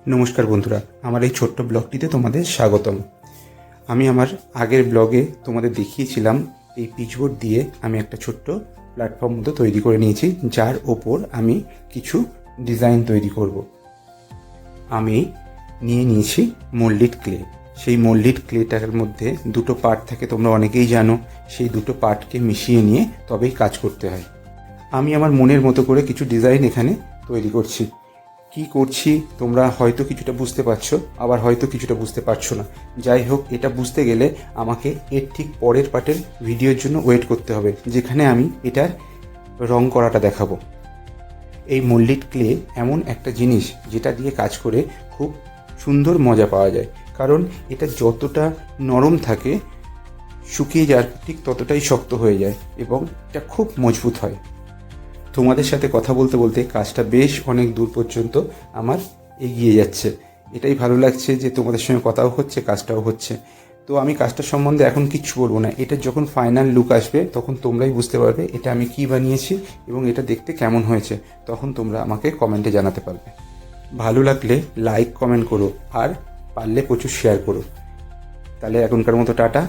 নমস্কার বন্ধুরা, আমার এই ছোট্ট ব্লগটিতে তোমাদের স্বাগতম। আমি আমার আগের ব্লগে তোমাদের দেখিয়েছিলাম এই পিচবোর্ড দিয়ে আমি একটা ছোট্ট প্ল্যাটফর্ম মতো তৈরি করে নিয়েছি, যার ওপর আমি কিছু ডিজাইন তৈরি করব। আমি নিয়ে নিয়েছি মোল্ডিড ক্লে। সেই মোল্ডিড ক্লেটার মধ্যে দুটো পার্ট থাকে, তোমরা অনেকেই জানো। সেই দুটো পার্টকে মিশিয়ে নিয়ে তবেই কাজ করতে হয়। আমি আমার মনের মতো করে কিছু ডিজাইন এখানে তৈরি করছি। কি করছি তোমরা হয়তো কিছুটা বুঝতে পারছো, আবার হয়তো কিছুটা বুঝতে পারছো না। যাই হোক, এটা বুঝতে গেলে আমাকে এর ঠিক পরের পার্টের ভিডিওর জন্য ওয়েট করতে হবে, যেখানে আমি এটার রং করাটা দেখাবো। এই মোল্ডিড ক্লে এমন একটা জিনিস যেটা দিয়ে কাজ করে খুব সুন্দর মজা পাওয়া যায়, কারণ এটা যতটা নরম থাকে শুকিয়ে যাওয়ার ঠিক ততটাই শক্ত হয়ে যায় এবং এটা খুব মজবুত হয়। তোমাদের সাথে কথা বলতে বলতে কাজটা বেশ অনেক দূর পর্যন্ত আমার এগিয়ে যাচ্ছে। এটাই ভালো লাগছে যে তোমাদের সঙ্গে কথাও হচ্ছে, কাজটাও হচ্ছে। তো আমি কাজটার সম্বন্ধে এখন কিচ্ছু বলবো না। এটা যখন ফাইনাল লুক আসবে তখন তোমরাই বুঝতে পারবে এটা আমি কি বানিয়েছি এবং এটা দেখতে কেমন হয়েছে। তখন তোমরা আমাকে কমেন্টে জানাতে পারবে। ভালো লাগলে লাইক কমেন্ট করো, আর পারলে প্রচুর শেয়ার করো। তাহলে এখনকার মতো টাটা।